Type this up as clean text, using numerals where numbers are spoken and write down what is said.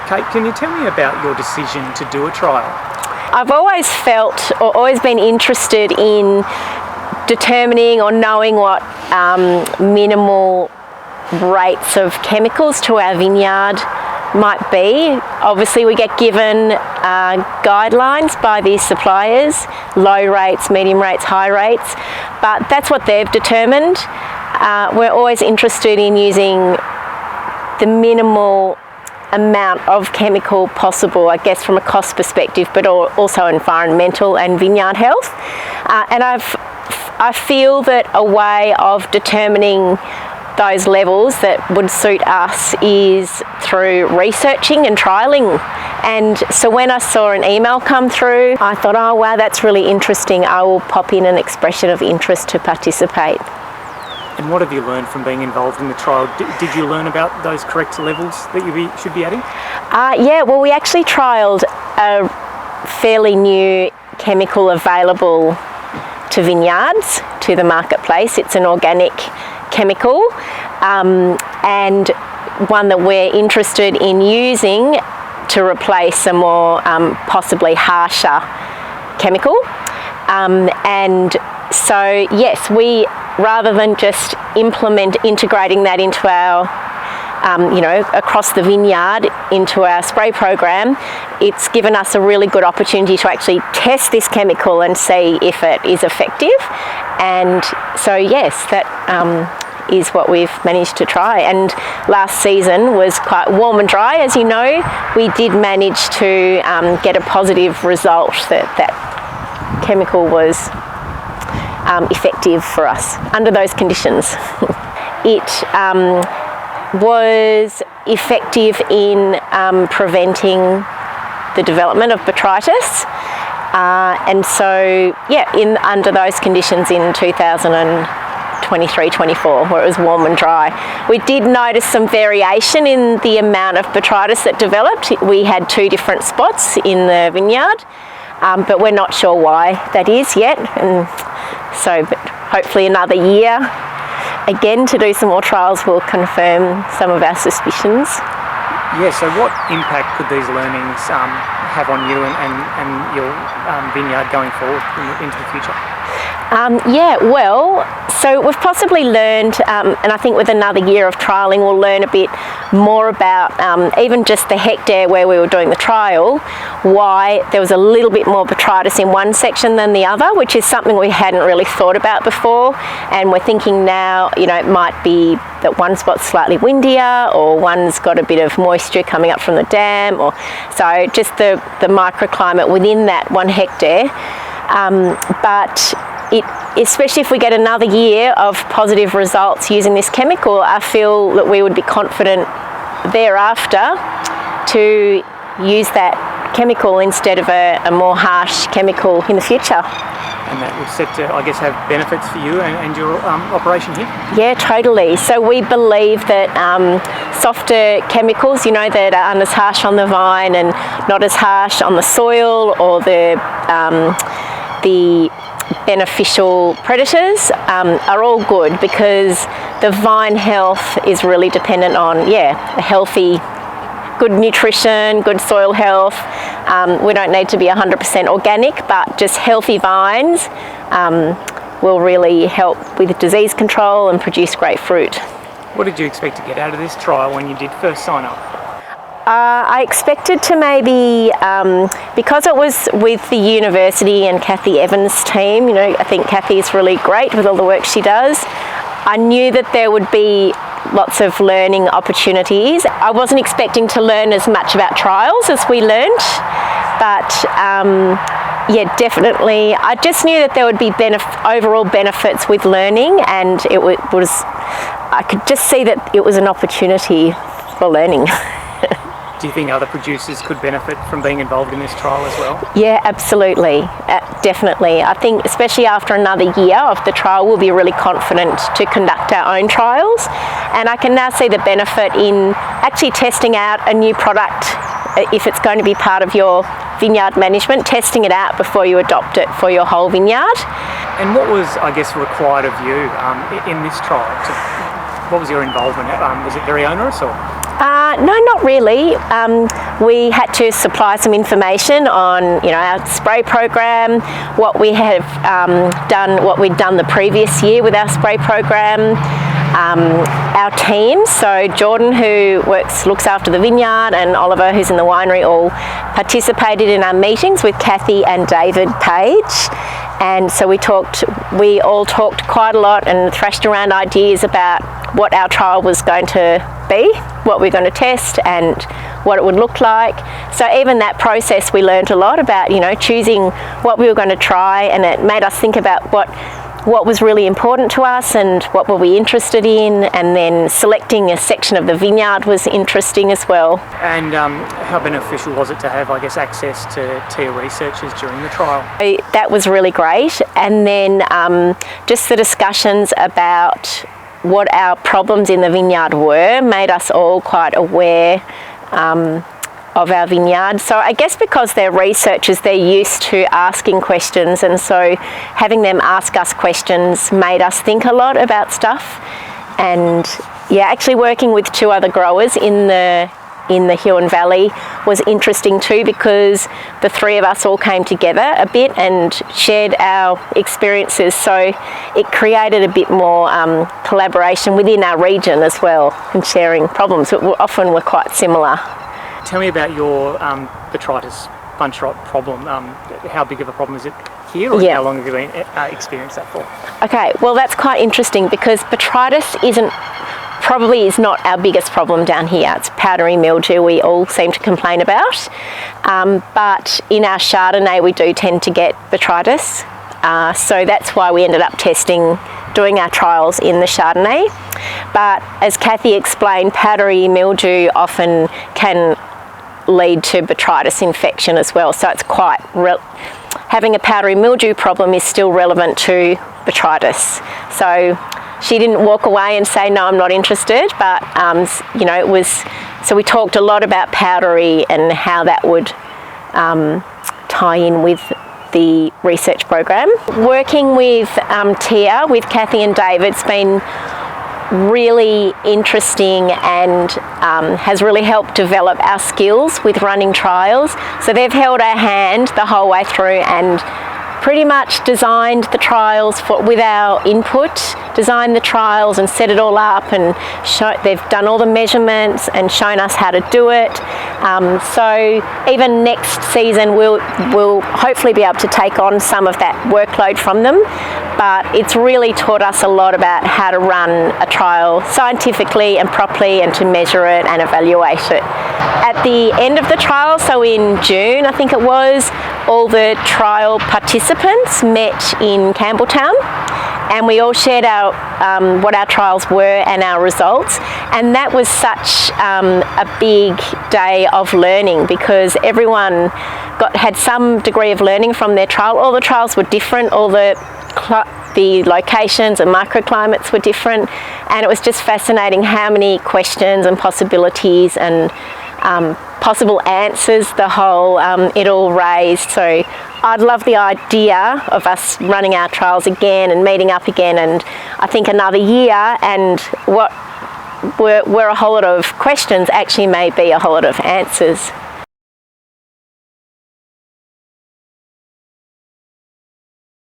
Kate, can you tell me about your decision to do a trial? I've always felt or always been interested in determining or knowing what minimal rates of chemicals to our vineyard might be. Obviously we get given guidelines by the suppliers, low rates, medium rates, high rates, but that's what they've determined. We're always interested in using the minimal amount of chemical possible, I guess, from a cost perspective, but also environmental and vineyard health. And I feel that a way of determining those levels that would suit us is through researching and trialling. And so when I saw an email come through, I thought, oh wow, that's really interesting. I will pop in an expression of interest to participate. And what have you learned from being involved in the trial? Did you learn about those correct levels that you should be adding? Yeah, well, we actually trialled a fairly new chemical available to vineyards, to the marketplace. It's an organic chemical and one that we're interested in using to replace a more possibly harsher chemical. And so, yes, we, rather than just integrating that into our, across the vineyard into our spray program, it's given us a really good opportunity to actually test this chemical and see if it is effective. And so, yes, that is what we've managed to try. And last season was quite warm and dry, as you know. We did manage to get a positive result that chemical was effective for us under those conditions. It was effective in preventing the development of botrytis, and so under those conditions in 2023-24, where it was warm and dry, we did notice some variation in the amount of botrytis that developed. We had 2 different spots in the vineyard, but we're not sure why that is yet. And so, but hopefully another year again to do some more trials will confirm some of our suspicions. Yeah, so what impact could these learnings have on you and your vineyard going forward into the future? So we've possibly learned, and I think with another year of trialling we'll learn a bit more about even just the hectare where we were doing the trial, why there was a little bit more botrytis in one section than the other, which is something we hadn't really thought about before. And we're thinking now, it might be that one spot's slightly windier, or one's got a bit of moisture coming up from the dam, or so just the microclimate within that 1 hectare. But especially if we get another year of positive results using this chemical, I feel that we would be confident thereafter to use that chemical instead of a more harsh chemical in the future. And that would set to, I guess, have benefits for you and your operation here? Yeah, totally. So we believe that softer chemicals, that aren't as harsh on the vine and not as harsh on the soil or the beneficial predators are all good, because the vine health is really dependent on a healthy, good nutrition, good soil health. We don't need to be 100% organic, but just healthy vines will really help with disease control and produce great fruit. What did you expect to get out of this trial when you did first sign up? I expected to maybe, because it was with the university and Kathy Evans' team, I think Kathy's really great with all the work she does. I knew that there would be lots of learning opportunities. I wasn't expecting to learn as much about trials as we learnt, but definitely. I just knew that there would be overall benefits with learning, and I could just see that it was an opportunity for learning. Do you think other producers could benefit from being involved in this trial as well? Yeah, absolutely. Definitely. I think especially after another year of the trial, we'll be really confident to conduct our own trials. And I can now see the benefit in actually testing out a new product, if it's going to be part of your vineyard management, testing it out before you adopt it for your whole vineyard. And what was, I guess, required of you in this trial? What was your involvement? Was it very onerous or? No, not really. we had to supply some information on, you know, our spray program, what we have done, what we'd done the previous year with our spray program, our team. So Jordan, who looks after the vineyard, and Oliver, who's in the winery, all participated in our meetings with Kathy and David Page. And so we all talked quite a lot and thrashed around ideas about what our trial was going to be, what we're going to test, and what it would look like. So even that process, we learned a lot about, you know, choosing what we were going to try, and it made us think about what was really important to us and what were we interested in, and then selecting a section of the vineyard was interesting as well. And how beneficial was it to have, I guess, access to your researchers during the trial? That was really great. And then just the discussions about what our problems in the vineyard were made us all quite aware of our vineyard. So I guess because they're researchers, they're used to asking questions, and so having them ask us questions made us think a lot about stuff. And yeah, actually working with two other growers in the Huon Valley was interesting too, because the three of us all came together a bit and shared our experiences, so it created a bit more collaboration within our region as well, and sharing problems that often were quite similar. Tell me about your Botrytis bunch rot problem. How big of a problem is it here, or how long have you experienced that for? Okay, well that's quite interesting, because Botrytis probably is not our biggest problem down here. It's powdery mildew we all seem to complain about, but in our Chardonnay we do tend to get Botrytis, so that's why we ended up doing our trials in the Chardonnay. But as Kathy explained, powdery mildew often can lead to Botrytis infection as well, so it's quite having a powdery mildew problem is still relevant to Botrytis. So she didn't walk away and say, no, I'm not interested, but you know, it was, so we talked a lot about powdery and how that would tie in with the research program. Working with Tia, with Kathy and David's been really interesting, and has really helped develop our skills with running trials. So they've held our hand the whole way through and pretty much designed the trials with our input, designed the trials and set it all up, and they've done all the measurements and shown us how to do it. So even next season we'll hopefully be able to take on some of that workload from them, but it's really taught us a lot about how to run a trial scientifically and properly, and to measure it and evaluate it. At the end of the trial, so in June I think it was, all the trial participants met in Campbelltown, and we all shared our what our trials were and our results, and that was such a big day of learning, because everyone had some degree of learning from their trial. All the trials were different, all the locations and microclimates were different, and it was just fascinating how many questions and possibilities and possible answers it all raised. So I'd love the idea of us running our trials again and meeting up again, and I think another year, and what were a whole lot of questions actually may be a whole lot of answers.